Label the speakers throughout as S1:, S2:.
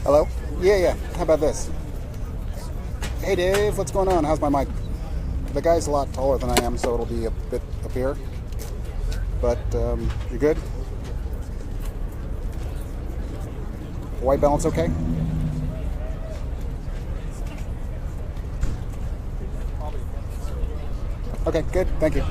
S1: Hello? Yeah. How about this? Hey Dave, what's going on? How's my mic? The guy's a lot taller than I am, so it'll be a bit up here. But you good? White balance okay? Okay, good. Thank you.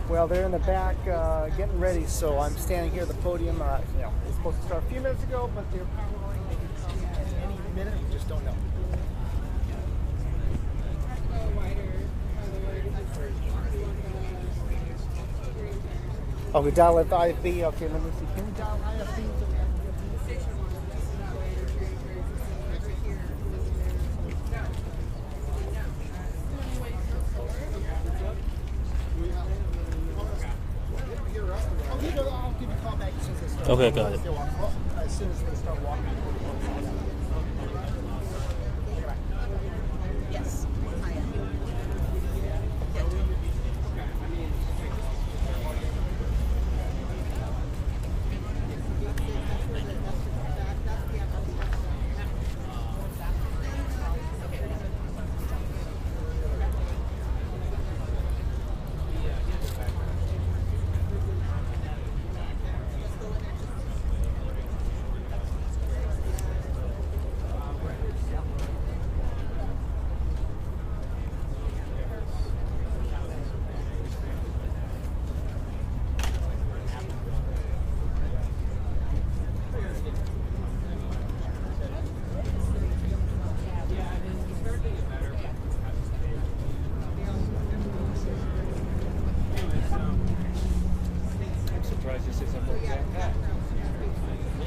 S2: Well, they're in the back getting ready, so I'm standing here at the podium. It was supposed to start a few minutes ago, but they're probably at any minute. We just don't know. Oh, we dial at the IFB. Okay, let me see. Can we dial IFB? I'll give you a call back as soon as they start.
S3: Okay, got it.
S2: As soon as they start walking.
S4: Yes.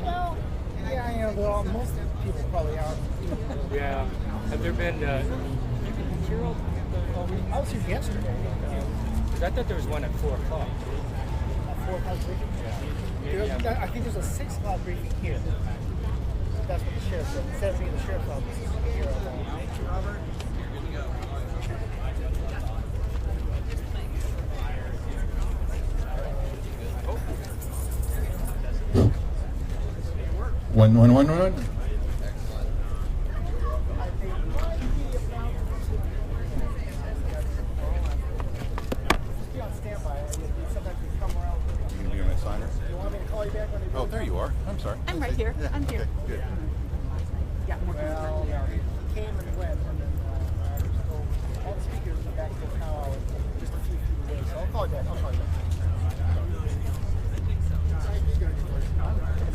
S4: Well, yeah, you know, most people probably are.
S3: Yeah. Have there been Carol?
S2: I was here yesterday.
S3: I thought there was one at 4 o'clock.
S2: At 4 o'clock briefing?
S3: Yeah.
S2: I think there's a 6 o'clock briefing here. That's what the sheriff said. Instead of being the sheriff's office, it's here. Thank you, Robert.
S5: 111.
S2: Just be on standby. Sometimes we come around.
S5: You can be my signer.
S2: You want me to call you back when they do?
S5: Oh, there you are. I'm sorry.
S4: I'm right here.
S5: Yeah,
S4: I'm here.
S5: okay, good.
S4: Yeah, more
S2: Well, yeah, he came and went, and then just told all the speakers in the back of the tower just a few feet away. So I'll call you back.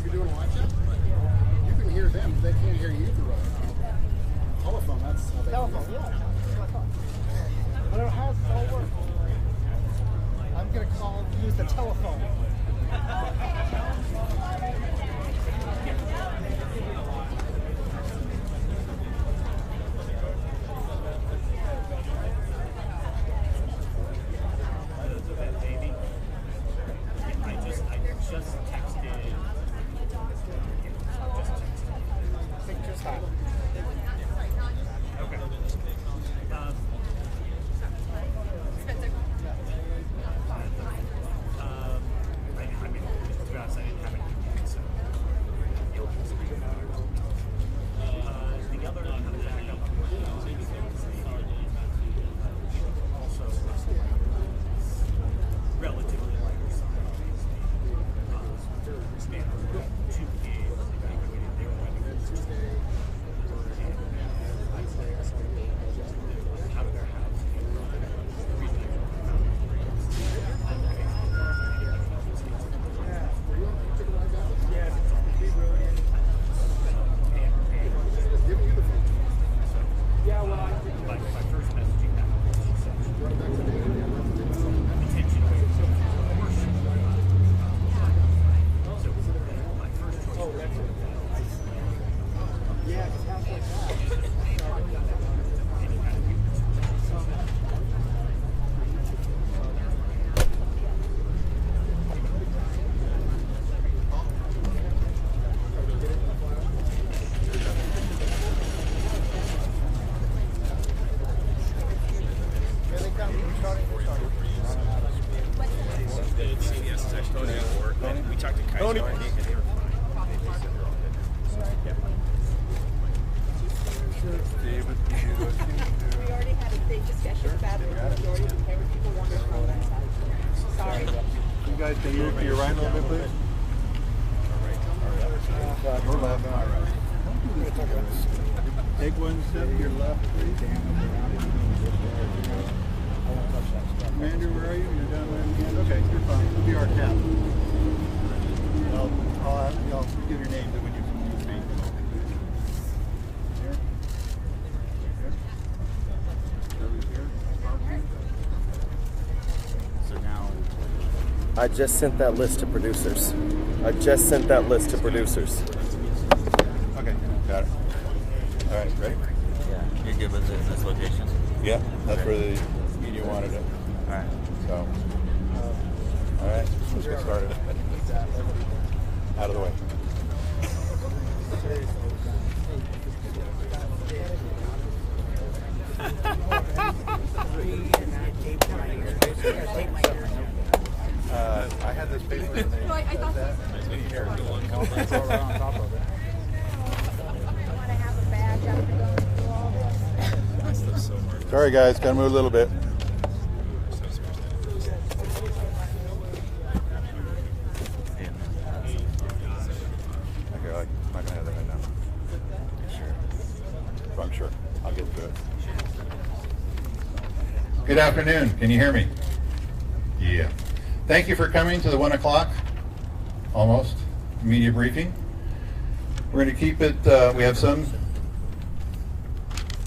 S1: You're doing a live chat? You can hear them, they can't hear you through a telephone. That's how they
S2: Telephone, yeah. That's what I thought. But it has all work. I'm going to use the telephone.
S5: David,
S6: We already had a big discussion about it. Majority of people want to throw that out. Sorry.
S5: you guys can move to your right a little bit, please. Or left. Take one step to your left, please. Commander, where are you? You're down there again? Okay, you're fine. You'll be our cap. I'll give your name when you speak. Here. Here. Over here. So now.
S2: I just sent that list to producers.
S5: Okay, got it. All right, ready?
S7: Yeah, you're good with this location.
S5: Yeah, that's where the media wanted it.
S7: All right.
S5: So, all right, let's get started. Out of the way. I had this paper.
S6: Well, I thought so. Want to have a badge after going through all this?
S5: Sorry, guys, gotta move a little bit. Okay, I'm not gonna have that right now. Sure. I'm sure. I'll get to it. Good afternoon. Can you hear me? Yeah. Thank you for coming to the 1 o'clock, almost, media briefing. We're going to keep it,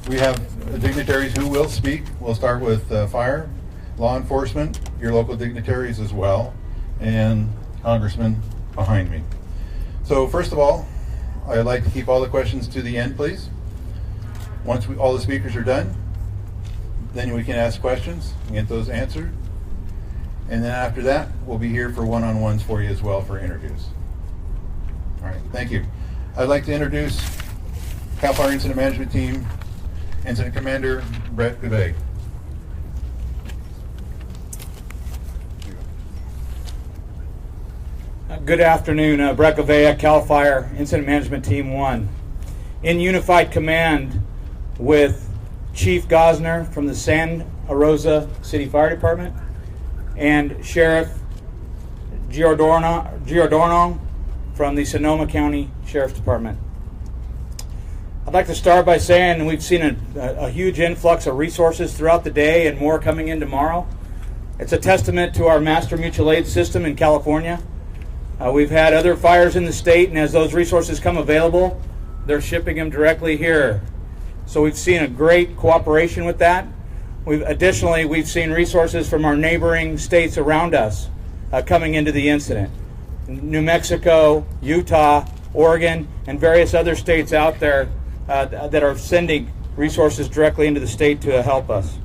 S5: we have dignitaries who will speak. We'll start with fire, law enforcement, your local dignitaries as well, and congressmen behind me. So first of all, I'd like to keep all the questions to the end, please. Once all the speakers are done, then we can ask questions and get those answered. And then after that, we'll be here for one-on-ones for you as well for interviews. All right, thank you. I'd like to introduce CAL FIRE Incident Management Team, Incident Commander Brett Gavay.
S8: Good afternoon, Brett Gavay, CAL FIRE Incident Management Team 1. In unified command with Chief Gosner from the Santa Rosa City Fire Department and Sheriff Giordano from the Sonoma County Sheriff's Department. I'd like to start by saying we've seen a huge influx of resources throughout the day and more coming in tomorrow. It's a testament to our master mutual aid system in California. We've had other fires in the state, and as those resources come available, they're shipping them directly here. So we've seen a great cooperation with that. Additionally, we've seen resources from our neighboring states around us coming into the incident. New Mexico, Utah, Oregon, and various other states out there that are sending resources directly into the state to help us.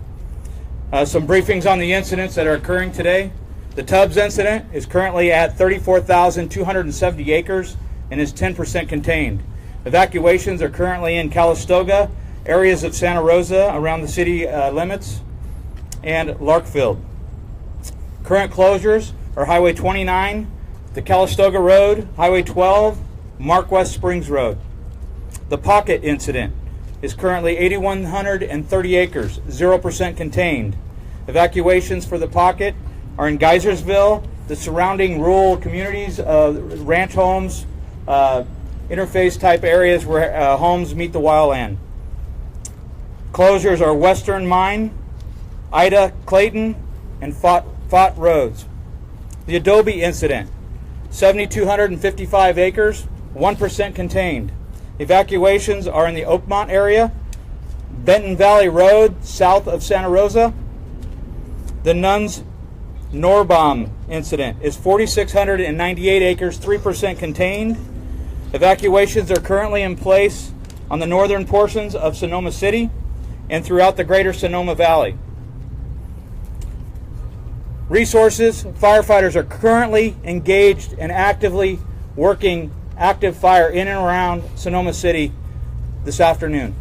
S8: Some briefings on the incidents that are occurring today. The Tubbs incident is currently at 34,270 acres and is 10% contained. Evacuations are currently in Calistoga, areas of Santa Rosa around the city limits, and Larkfield. Current closures are Highway 29, the Calistoga Road, Highway 12, Mark West Springs Road. The Pocket incident is currently 8,130 acres, 0% contained. Evacuations for the Pocket are in Geysersville, the surrounding rural communities, ranch homes, interface type areas where homes meet the wildland. Closures are Western Mine, Ida Clayton, and Fott Roads. The Adobe incident, 7,255 acres, 1% contained. Evacuations are in the Oakmont area, Benton Valley Road, south of Santa Rosa. The Nuns Norbaum incident is 4,698 acres, 3% contained. Evacuations are currently in place on the northern portions of Sonoma City and throughout the greater Sonoma Valley. Resources, firefighters are currently engaged and actively working active fire in and around Sonoma City this afternoon.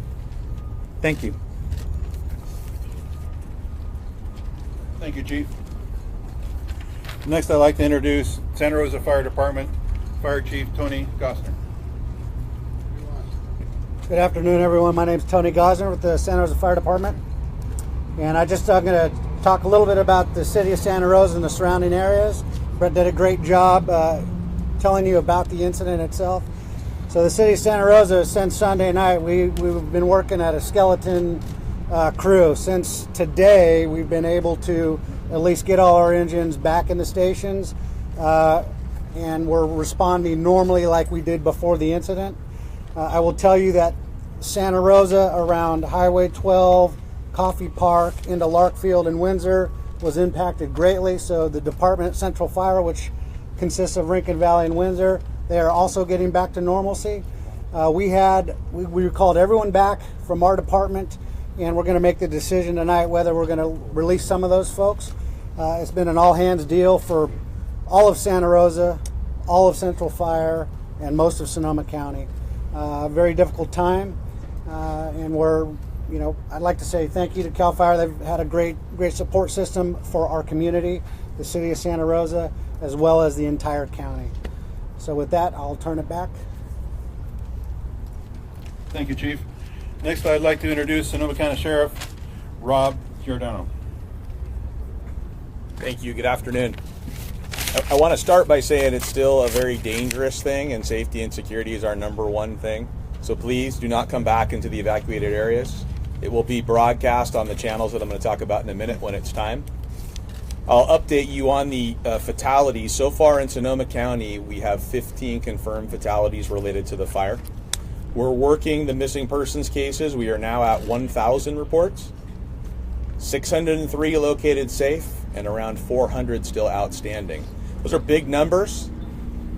S8: Thank you.
S5: Thank you, Chief. Next, I'd like to introduce Santa Rosa Fire Department Fire Chief Tony Gosner.
S4: Good afternoon, everyone. My name is Tony Gosner with the Santa Rosa Fire Department. And I'm going to talk a little bit about the city of Santa Rosa and the surrounding areas. Brett did a great job telling you about the incident itself. So the city of Santa Rosa, since Sunday night, we've been working at a skeleton crew. Since today, we've been able to at least get all our engines back in the stations, and we're responding normally like we did before the incident. I will tell you that Santa Rosa around Highway 12, Coffee Park, into Larkfield and Windsor was impacted greatly. So the department, Central Fire, which consists of Rincon Valley and Windsor, they are also getting back to normalcy. We called everyone back from our department, and we're going to make the decision tonight whether we're going to release some of those folks. It's been an all-hands deal for all of Santa Rosa, all of Central Fire, and most of Sonoma County. Very difficult time, and I'd like to say thank you to CAL FIRE. They've had a great support system for our community, the city of Santa Rosa, as well as the entire county. So with that, I'll turn it back.
S5: Thank you, Chief. Next, I'd like to introduce Sonoma County Sheriff Rob Giordano.
S9: Thank you. Good afternoon. I want to start by saying it's still a very dangerous thing, and safety and security is our number one thing. So please do not come back into the evacuated areas. It will be broadcast on the channels that I'm going to talk about in a minute when it's time. I'll update you on the fatalities. So far in Sonoma County, we have 15 confirmed fatalities related to the fire. We're working the missing persons cases. We are now at 1,000 reports, 603 located safe, and around 400 still outstanding. Those are big numbers.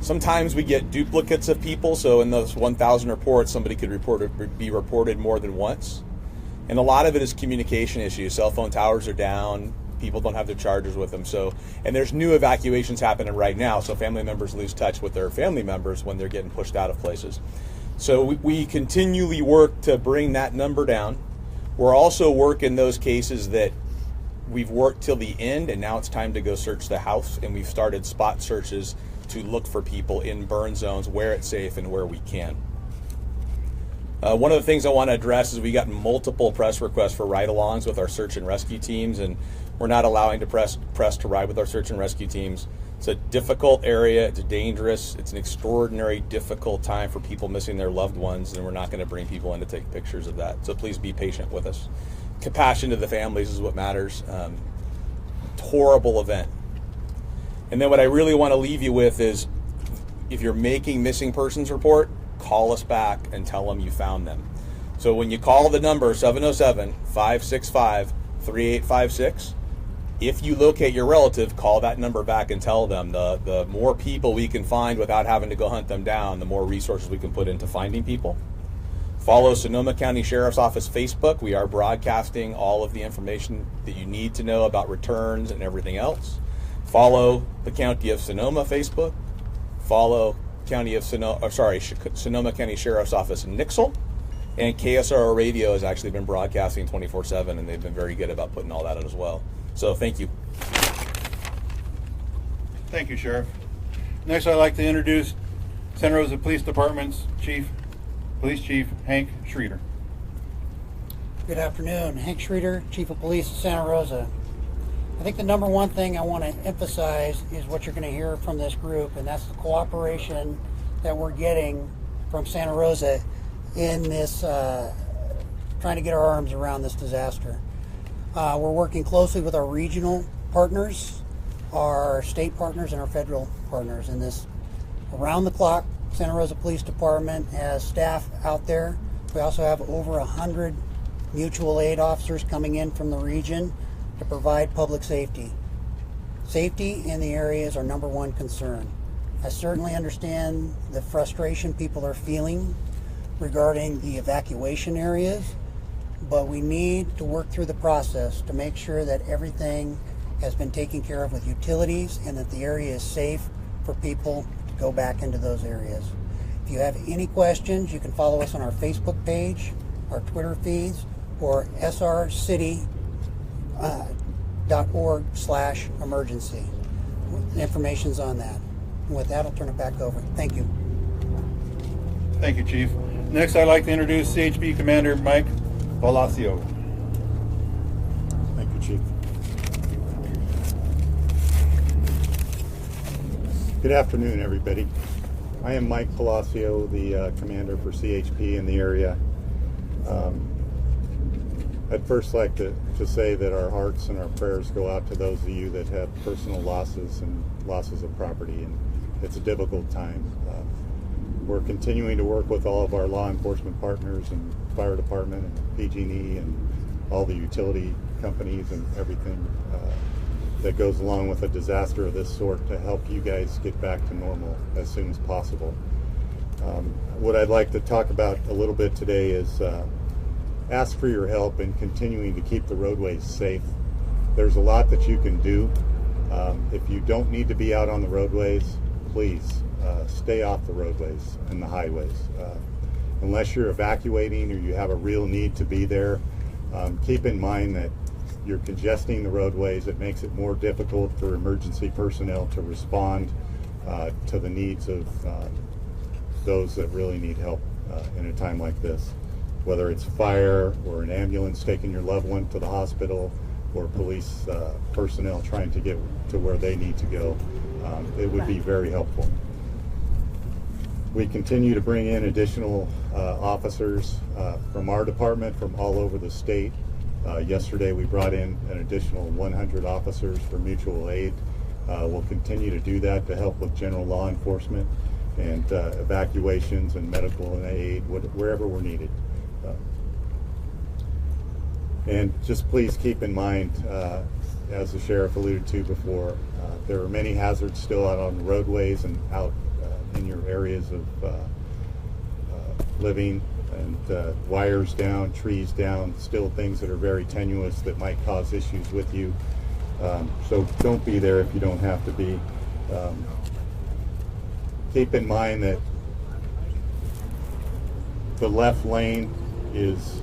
S9: Sometimes we get duplicates of people, so in those 1,000 reports, somebody could be reported more than once. And a lot of it is communication issues. Cell phone towers are down, people don't have their chargers with them. And there's new evacuations happening right now, so family members lose touch with their family members when they're getting pushed out of places. So we continually work to bring that number down. We're also working those cases that we've worked till the end, and now it's time to go search the house, and we've started spot searches to look for people in burn zones where it's safe and where we can. One of the things I want to address is we got multiple press requests for ride-alongs with our search and rescue teams, and we're not allowing press to ride with our search and rescue teams. It's a difficult area, it's dangerous, it's an extraordinary difficult time for people missing their loved ones, and we're not going to bring people in to take pictures of that. So please be patient with us. Compassion to the families is what matters. Horrible event. And then what I really want to leave you with is, if you're making missing persons report, call us back and tell them you found them. So when you call the number 707-565-3856, if you locate your relative, call that number back and tell them. The more people we can find without having to go hunt them down, the more resources we can put into finding people. Follow Sonoma County Sheriff's Office Facebook. We are broadcasting all of the information that you need to know about returns and everything else. Follow the County of Sonoma Facebook. Follow Sonoma County Sheriff's Office in Nixle. And KSRO Radio has actually been broadcasting 24/7, and they've been very good about putting all that out as well. So thank you.
S5: Thank you, Sheriff. Next, I'd like to introduce Santa Rosa Police Department's Police Chief Hank Schroeder.
S4: Good afternoon. Hank Schroeder, Chief of Police of Santa Rosa. I think the number one thing I want to emphasize is what you're going to hear from this group, and that's the cooperation that we're getting from Santa Rosa in this trying to get our arms around this disaster. We're working closely with our regional partners, our state partners, and our federal partners in this. Around the clock, Santa Rosa Police Department has staff out there. We also have over 100 mutual aid officers coming in from the region to provide public safety. Safety in the area is our number one concern. I certainly understand the frustration people are feeling regarding the evacuation areas, but we need to work through the process to make sure that everything has been taken care of with utilities and that the area is safe for people to go back into those areas. If you have any questions, you can follow us on our Facebook page, our Twitter feeds, or srcity.org/emergency. The information's on that. With that, I'll turn it back over. Thank you.
S5: Thank you, Chief. Next, I'd like to introduce CHP Commander Mike Palacio.
S10: Thank you, Chief. Good afternoon, everybody. I am Mike Palacio, the commander for CHP in the area. I'd first like to say that our hearts and our prayers go out to those of you that have personal losses and losses of property, and it's a difficult time. We're continuing to work with all of our law enforcement partners and fire department and PG&E and all the utility companies and everything that goes along with a disaster of this sort to help you guys get back to normal as soon as possible. What I'd like to talk about a little bit today is ask for your help in continuing to keep the roadways safe. There's a lot that you can do. If you don't need to be out on the roadways, please stay off the roadways and the highways. Unless you're evacuating or you have a real need to be there, keep in mind that you're congesting the roadways. It makes it more difficult for emergency personnel to respond to the needs of those that really need help in a time like this. Whether it's fire or an ambulance taking your loved one to the hospital or police personnel trying to get to where they need to go, it would be very helpful. We continue to bring in additional officers from our department from all over the state. Yesterday we brought in an additional 100 officers for mutual aid. We'll continue to do that to help with general law enforcement and evacuations and medical and aid wherever we're needed. And just please keep in mind, as the sheriff alluded to before, there are many hazards still out on the roadways and out in your areas of living, and wires down, trees down, still things that are very tenuous that might cause issues with you. So don't be there if you don't have to be. Keep in mind that the left lane is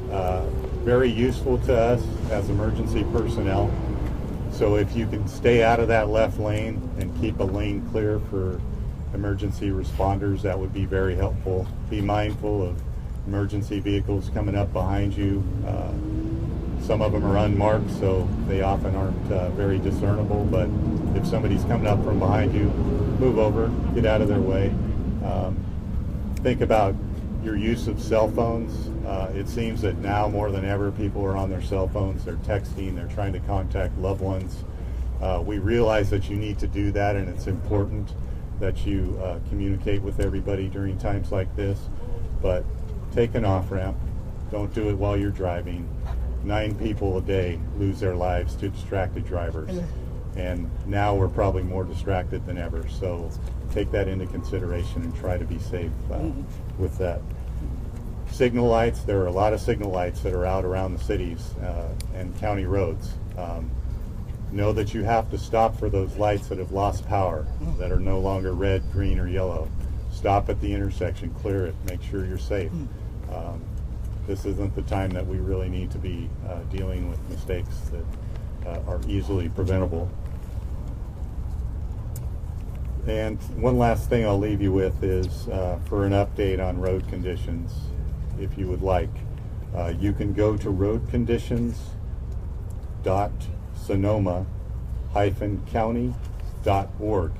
S10: very useful to us as emergency personnel. So if you can stay out of that left lane and keep a lane clear for emergency responders, that would be very helpful. Be mindful of emergency vehicles coming up behind you. Some of them are unmarked, so they often aren't very discernible, but if somebody's coming up from behind you, move over, get out of their way. Think about your use of cell phones. It seems that now more than ever people are on their cell phones, they're texting, they're trying to contact loved ones. We realize that you need to do that, and it's important that you communicate with everybody during times like this, but take an off-ramp. Don't do it while you're driving. 9 people a day lose their lives to distracted drivers, and now we're probably more distracted than ever, so take that into consideration and try to be safe with that. Signal lights, there are a lot of signal lights that are out around the cities and county roads. Know that you have to stop for those lights that have lost power, that are no longer red, green, or yellow. Stop at the intersection, clear it, make sure you're safe. This isn't the time that we really need to be dealing with mistakes that are easily preventable. And one last thing I'll leave you with is for an update on road conditions, if you would like. You can go to roadconditions.sonoma-county.org.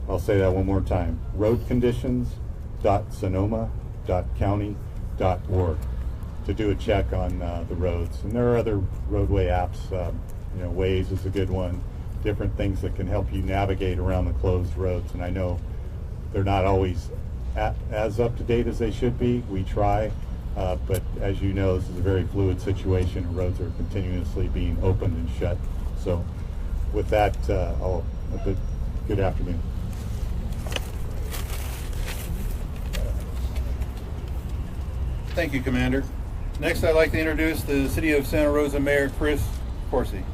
S10: I'll say that one more time. roadconditions.sonoma-county.org to do a check on the roads. And there are other roadway apps. Waze is a good one. Different things that can help you navigate around the closed roads. And I know they're not always as up to date as they should be. We try, but as you know, this is a very fluid situation. Roads are continuously being opened and shut. So with that, good afternoon.
S5: Thank you, Commander. Next, I'd like to introduce the City of Santa Rosa Mayor Chris Corsi.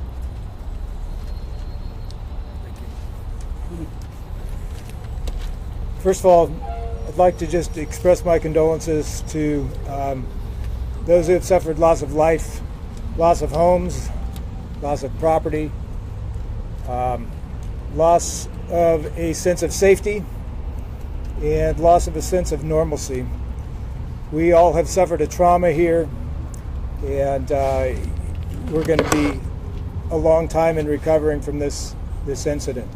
S11: First of all, I'd like to just express my condolences to those who have suffered loss of life, loss of homes, loss of property, loss of a sense of safety and loss of a sense of normalcy. We all have suffered a trauma here, and we're going to be a long time in recovering from this incident.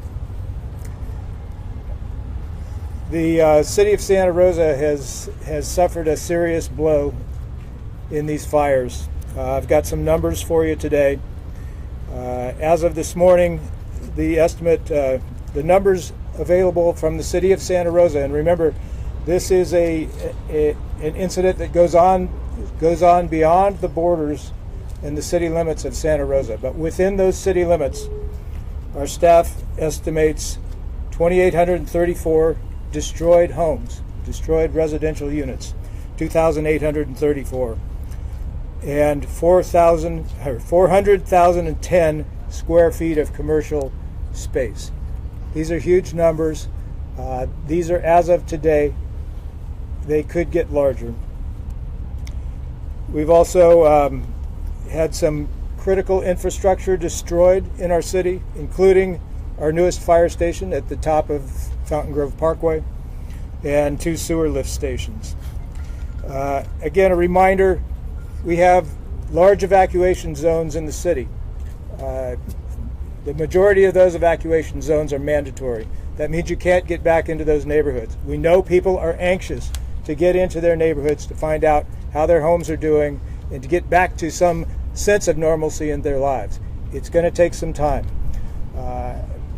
S11: The city of Santa Rosa has suffered a serious blow in these fires. I've got some numbers for you today. As of this morning, the estimate, the numbers available from the city of Santa Rosa, and remember, this is an incident that goes on beyond the borders and the city limits of Santa Rosa. But within those city limits, our staff estimates 2,834 destroyed homes, destroyed residential units, 2,834, and 400,010 square feet of commercial space. These are huge numbers. These are as of today. They could get larger. We've also had some critical infrastructure destroyed in our city, including our newest fire station at the top of Fountain Grove Parkway and 2 sewer lift stations. Again, a reminder, we have large evacuation zones in the city. The majority of those evacuation zones are mandatory. That means you can't get back into those neighborhoods. We know people are anxious to get into their neighborhoods to find out how their homes are doing and to get back to some sense of normalcy in their lives. It's going to take some time.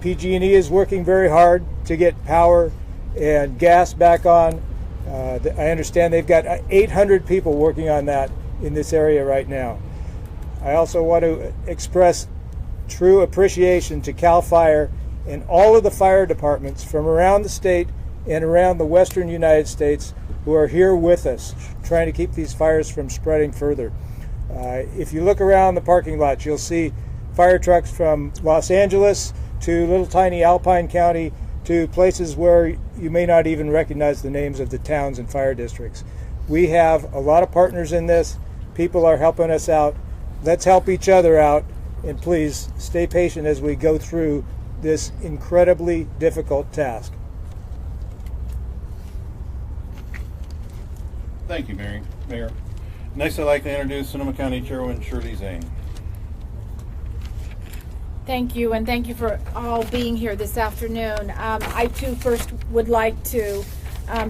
S11: PG&E is working very hard to get power and gas back on. I understand they've got 800 people working on that in this area right now. I also want to express true appreciation to CAL FIRE and all of the fire departments from around the state and around the western United States who are here with us trying to keep these fires from spreading further. If you look around the parking lots, you'll see fire trucks from Los Angeles to little tiny Alpine County to places where you may not even recognize the names of the towns and fire districts. We have a lot of partners in this. People are helping us out. Let's help each other out, and please stay patient as we go through this incredibly difficult task.
S5: Thank you, Mayor. Next, I'd like to introduce Sonoma County Chairwoman Shirley Zane.
S12: Thank you, and thank you for all being here this afternoon. I too first would like to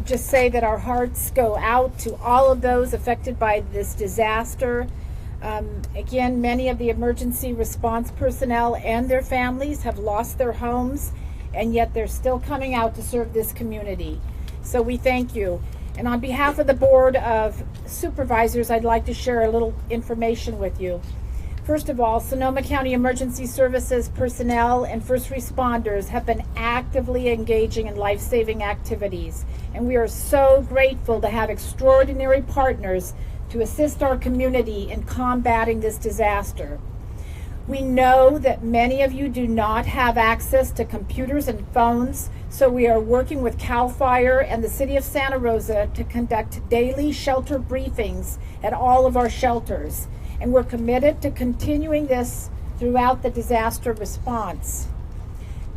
S12: just say that our hearts go out to all of those affected by this disaster. Again, many of the emergency response personnel and their families have lost their homes, and yet they're still coming out to serve this community. So we thank you. And on behalf of the Board of Supervisors, I'd like to share a little information with you. First of all, Sonoma County Emergency Services personnel and first responders have been actively engaging in life-saving activities, and we are so grateful to have extraordinary partners to assist our community in combating this disaster. We know that many of you do not have access to computers and phones, so we are working with CAL FIRE and the City of Santa Rosa to conduct daily shelter briefings at all of our shelters. And we're committed to continuing this throughout the disaster response.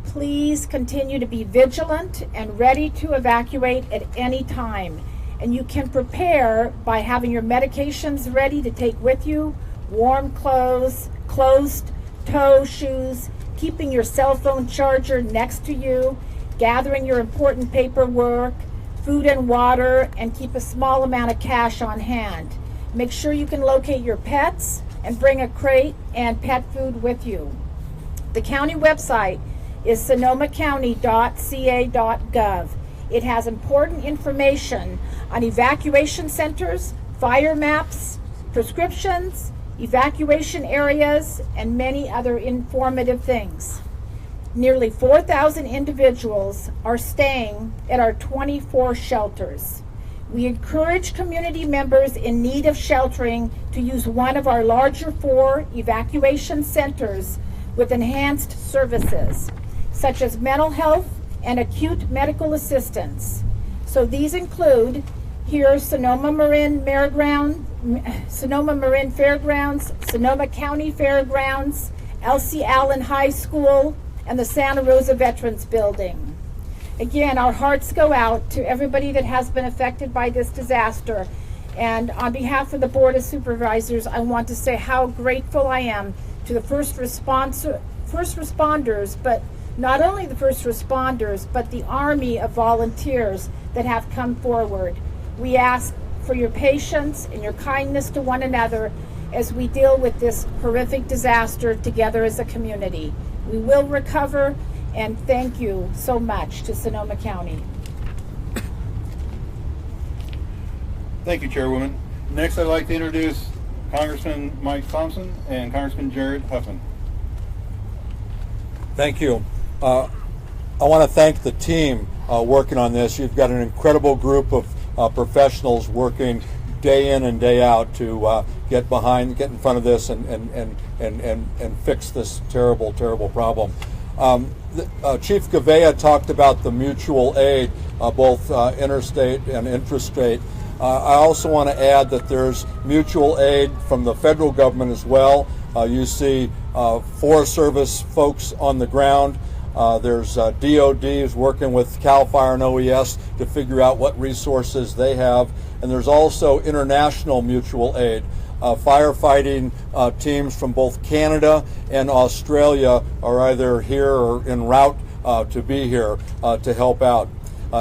S12: Please continue to be vigilant and ready to evacuate at any time. And you can prepare by having your medications ready to take with you, warm clothes, closed-toe shoes, keeping your cell phone charger next to you, gathering your important paperwork, food and water, and keep a small amount of cash on hand. Make sure you can locate your pets and bring a crate and pet food with you. The county website is sonomacounty.ca.gov. It has important information on evacuation centers, fire maps, prescriptions, evacuation areas, and many other informative things. Nearly 4,000 individuals are staying at our 24 shelters. We encourage community members in need of sheltering to use one of our larger 4 evacuation centers with enhanced services, such as mental health and acute medical assistance. So these include here Sonoma Marin Fairgrounds, Sonoma County Fairgrounds, Elsie Allen High School, and the Santa Rosa Veterans Building. Again, our hearts go out to everybody that has been affected by this disaster. And on behalf of the Board of Supervisors, I want to say how grateful I am to the first responders, but not only the first responders, but the army of volunteers that have come forward. We ask for your patience and your kindness to one another as we deal with this horrific disaster together as a community. We will recover, and thank you so much to Sonoma County.
S5: Thank you, Chairwoman. Next, I'd like to introduce Congressman Mike Thompson and Congressman Jared Huffman.
S13: Thank you. I want to thank the team working on this. You've got an incredible group of professionals working day in and day out to get in front of this and fix this terrible, terrible problem. Chief Gavea talked about the mutual aid, both interstate and intrastate. I also want to add that there's mutual aid from the federal government as well. You see Forest Service folks on the ground. There's DOD is working with CAL FIRE and OES to figure out what resources they have. And there's also international mutual aid. Firefighting teams from both Canada and Australia are either here or en route to be here to help out.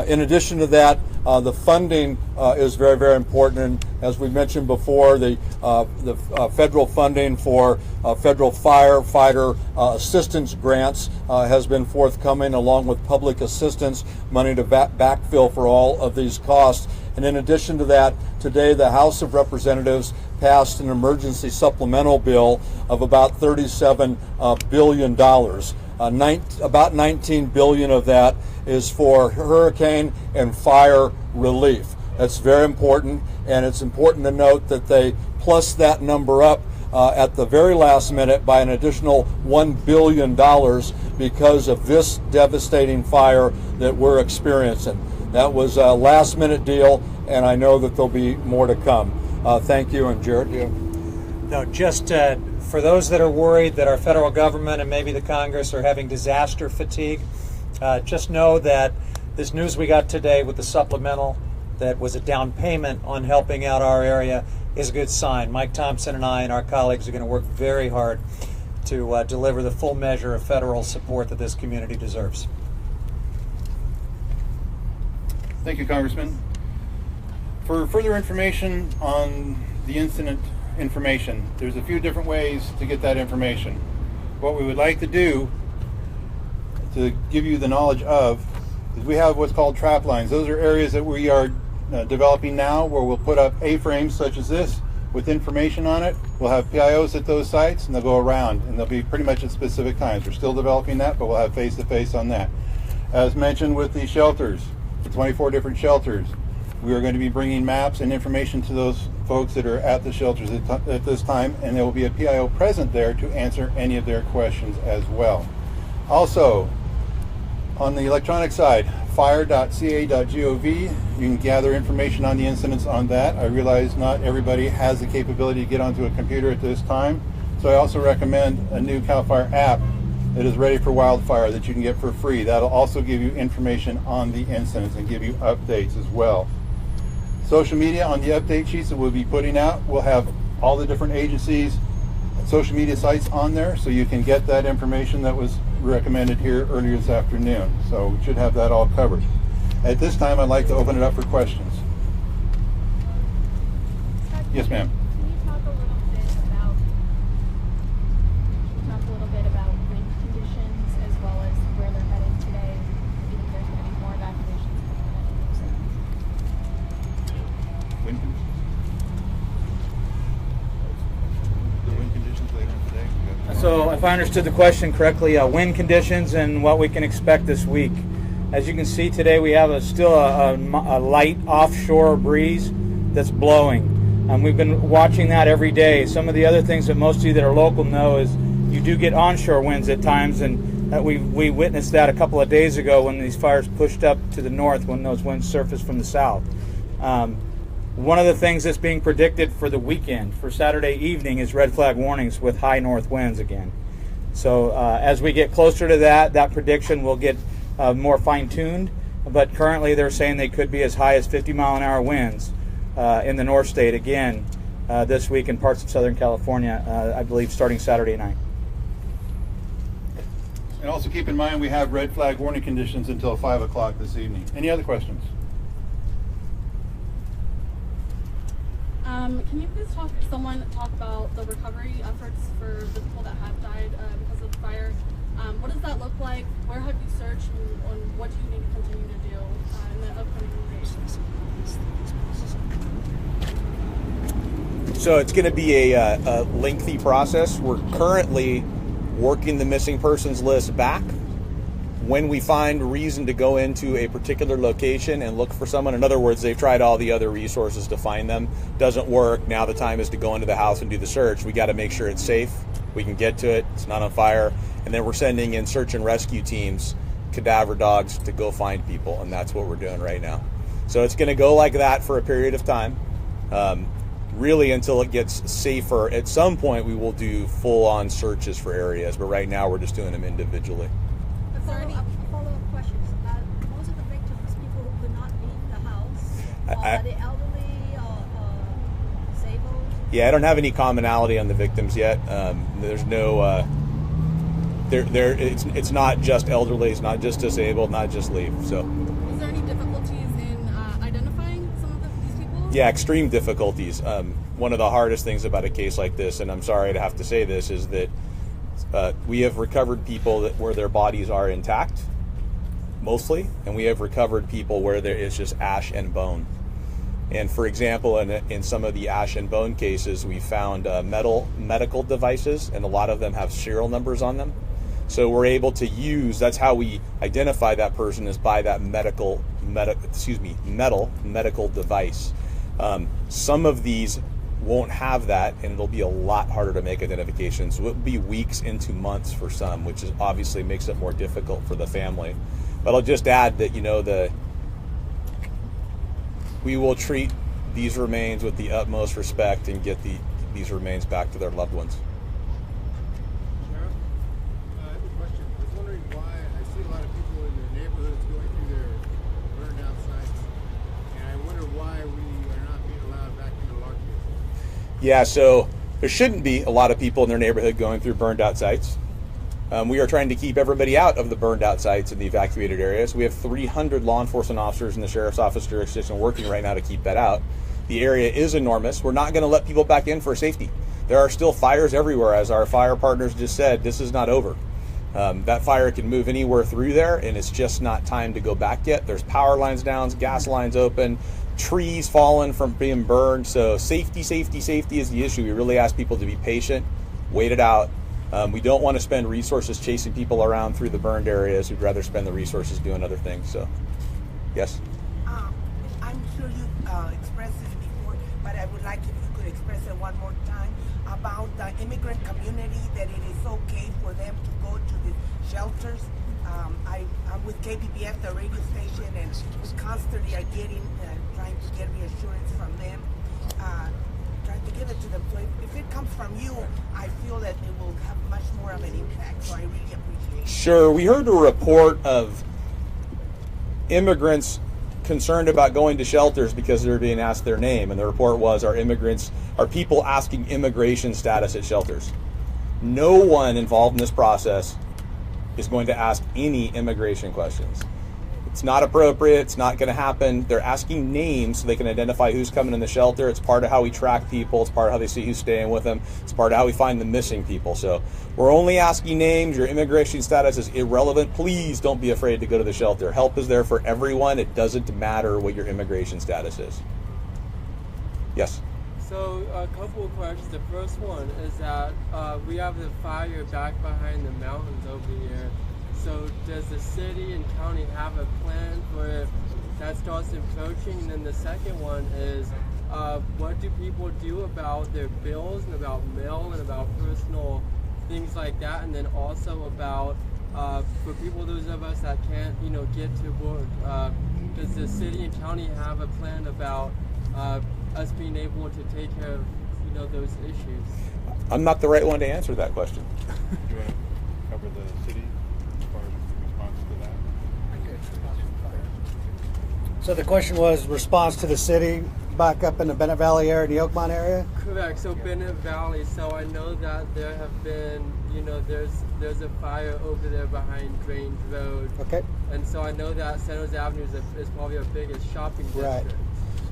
S13: In addition to that, the funding is very, very important. And as we mentioned before, the federal funding for federal firefighter assistance grants has been forthcoming, along with public assistance money to backfill for all of these costs. And in addition to that, today the House of Representatives passed an emergency supplemental bill of about $37 billion. About $19 billion of that is for hurricane and fire relief. That's very important, and it's important to note that they plus that number up at the very last minute by an additional $1 billion because of this devastating fire that we're experiencing. That was a last minute deal, and I know that there'll be more to come. Thank you, and Jared, you.
S14: No, just for those that are worried that our federal government and maybe the Congress are having disaster fatigue, just know that this news we got today with the supplemental that was a down payment on helping out our area is a good sign. Mike Thompson and I and our colleagues are going to work very hard to deliver the full measure of federal support that this community deserves.
S5: Thank you, Congressman. For further information on the incident information, there's a few different ways to get that information. What we would like to do to give you the knowledge of is we have what's called trap lines. Those are areas that we are developing now where we'll put up A-frames such as this with information on it. We'll have PIOs at those sites, and they'll go around, and they'll be pretty much at specific times. We're still developing that, but we'll have face-to-face on that. As mentioned with the shelters, the 24 different shelters, we are going to be bringing maps and information to those folks that are at the shelters at this time, and there will be a PIO present there to answer any of their questions as well. Also, on the electronic side, fire.ca.gov, you can gather information on the incidents on that. I realize not everybody has the capability to get onto a computer at this time, so I also recommend a new CAL FIRE app that is ready for wildfire that you can get for free. That'll also give you information on the incidents and give you updates as well. Social media, on the update sheets that we'll be putting out, we'll have all the different agencies' social media sites on there, so you can get that information that was recommended here earlier this afternoon. So we should have that all covered. At this time, I'd like to open it up for questions. Yes, ma'am.
S15: Can you talk a little bit about wind conditions as well as where they're headed today? Do you think there's going to be more evacuations coming in?
S5: Wind conditions? The wind conditions later today?
S8: So if I understood the question correctly, wind conditions and what we can expect this week. As you can see today, we have still a light offshore breeze that's blowing. We've been watching that every day. Some of the other things that most of you that are local know is you do get onshore winds at times, and we witnessed that a couple of days ago when these fires pushed up to the north when those winds surfaced from the south. One of the things that's being predicted for the weekend, for Saturday evening, is red flag warnings with high north winds again. So as we get closer to that prediction will get more fine-tuned. But currently they're saying they could be as high as 50-mile-an-hour winds in the North State again this week in parts of Southern California, I believe starting Saturday night.
S5: And also keep in mind we have red flag warning conditions until 5 o'clock this evening. Any other questions?
S15: Can you please talk about the recovery efforts for the people that have died because of the fire? What does that look like? Where have you searched, and what do you need to continue to do in the upcoming days?
S9: So it's going to be a lengthy process. We're currently working the missing persons list back. When we find reason to go into a particular location and look for someone, in other words, they've tried all the other resources to find them, doesn't work, now the time is to go into the house and do the search. We got to make sure it's safe, we can get to it, it's not on fire, and then we're sending in search and rescue teams, cadaver dogs, to go find people, and that's what we're doing right now. So it's going to go like that for a period of time, really until it gets safer. At some point we will do full-on searches for areas, but right now we're just doing them individually.
S16: Follow-up questions. Most of the victims, people who could not leave the house, are they elderly or disabled?
S9: Yeah, I don't have any commonality on the victims yet. There's no. It's not just elderly, it's not just disabled, not just leave. So.
S15: Was there any difficulties in identifying some of these people?
S9: Yeah, extreme difficulties. One of the hardest things about a case like this, and I'm sorry to have to say this, is that we have recovered people where their bodies are intact, mostly, and we have recovered people where there is just ash and bone. And for example, in some of the ash and bone cases, we found medical devices, and a lot of them have serial numbers on them. So we're able to use, that's how we identify that person, is by that metal medical device. Some of these won't have that, and it'll be a lot harder to make identifications. So it'll be weeks into months for some, which is obviously makes it more difficult for the family. But I'll just add that, we will treat these remains with the utmost respect and get these remains back to their loved ones.
S17: Sheriff, I have a question. I was wondering why I see a lot of people in their neighborhoods going through their burned out sites, and I wonder why we are not being allowed back into Larkview.
S9: Yeah, so there shouldn't be a lot of people in their neighborhood going through burned out sites. We are trying to keep everybody out of the burned out sites in the evacuated areas. We have 300 law enforcement officers in the Sheriff's Office jurisdiction working right now to keep that out. The area is enormous. We're not going to let people back in for safety. There are still fires everywhere, as our fire partners just said. This is not over. That fire can move anywhere through there, and it's just not time to go back yet. There's power lines down, gas lines open, trees fallen from being burned. So safety is the issue. We really ask people to be patient, wait it out. We don't want to spend resources chasing people around through the burned areas. We'd rather spend the resources doing other things. So, yes?
S18: I'm sure you expressed this before, but I would like if you could express it one more time about the immigrant community, that it is okay for them to go to the shelters. I'm with KPBF, the radio station, and we constantly are trying to get reassurance from them. Trying to give it to them. So if it comes from you, I feel that it will have much more of an impact. So I really appreciate it.
S9: Sure. We heard a report of immigrants concerned about going to shelters because they're being asked their name, and the report was, are people asking immigration status at shelters? No one involved in this process is going to ask any immigration questions. It's not appropriate. It's not going to happen. They're asking names so they can identify who's coming in the shelter. It's part of how we track people. It's part of how they see who's staying with them. It's part of how we find the missing people. So we're only asking names. Your immigration status is irrelevant. Please don't be afraid to go to the shelter. Help is there for everyone. It doesn't matter what your immigration status is. Yes?
S19: So a couple of questions. The first one is that we have the fire back behind the mountains over here. So does the city and county have a plan for if that starts approaching? And then the second one is, what do people do about their bills and about mail and about personal things like that? And then also about, for people, those of us that can't, get to work, does the city and county have a plan about us being able to take care of, those issues?
S9: I'm not the right one to answer that question.
S5: for the city as far as response to that?
S4: So the question was response to the city back up in the Bennett Valley area, the Oakmont area?
S19: Correct. So Bennett Valley. So I know that there have been, there's a fire over there behind Grange Road.
S4: Okay.
S19: And so I know that San Jose Avenue is probably our biggest shopping district.
S4: Right.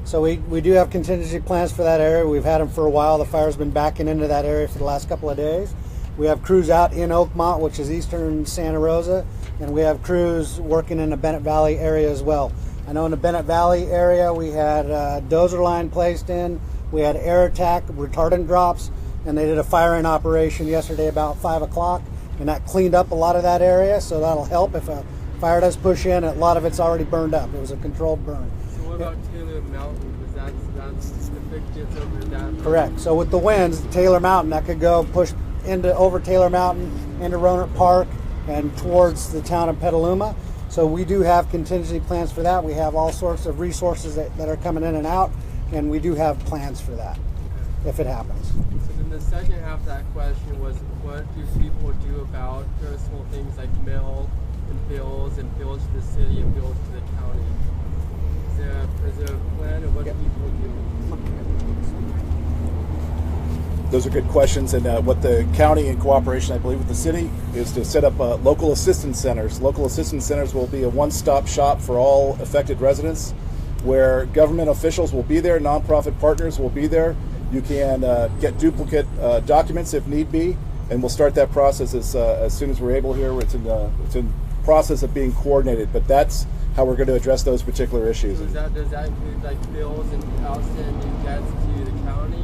S4: So we do have contingency plans for that area. We've had them for a while. The fire's been backing into that area for the last couple of days. We have crews out in Oakmont, which is eastern Santa Rosa, and we have crews working in the Bennett Valley area as well. I know in the Bennett Valley area we had a dozer line placed in, we had air attack, retardant drops, and they did a firing operation yesterday about 5 o'clock, and that cleaned up a lot of that area, so that'll help. If a fire does push in, a lot of it's already burned up. It was a controlled burn.
S19: So what about Taylor Mountain? Because that's the big gets over that.
S4: Correct. So with the winds, Taylor Mountain, that could go push over Taylor Mountain, into Roanoke Park, and towards the town of Petaluma. So we do have contingency plans for that. We have all sorts of resources that are coming in and out, and we do have plans for that if it happens.
S19: So then the second half of that question was, what do people do about personal things like mail and bills to the city and bills to the county? Is there a plan, or what do people do?
S20: Those are good questions, and what the county, in cooperation, I believe, with the city, is to set up local assistance centers. Local assistance centers will be a one-stop shop for all affected residents, where government officials will be there, nonprofit partners will be there. You can get duplicate documents if need be, and we'll start that process as soon as we're able here. It's in process of being coordinated, but that's how we're going to address those particular issues.
S19: So does that include like bills and outstanding debts to the county?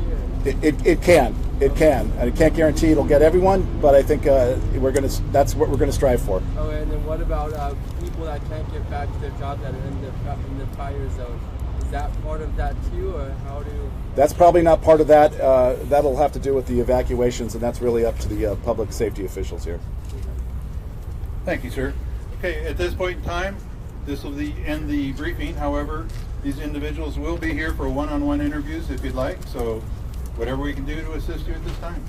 S20: It can, and I can't guarantee it'll get everyone, but I think that's what we're gonna strive for.
S19: Oh, and then what about people that can't get back to their job that are in the fire zone? Is that part of that too, or how do?
S20: That's probably not part of that. That'll have to do with the evacuations, and that's really up to the public safety officials here.
S5: Thank you, sir. Okay, at this point in time, this will end the briefing. However, these individuals will be here for one-on-one interviews if you'd like. So whatever we can do to assist you at this time.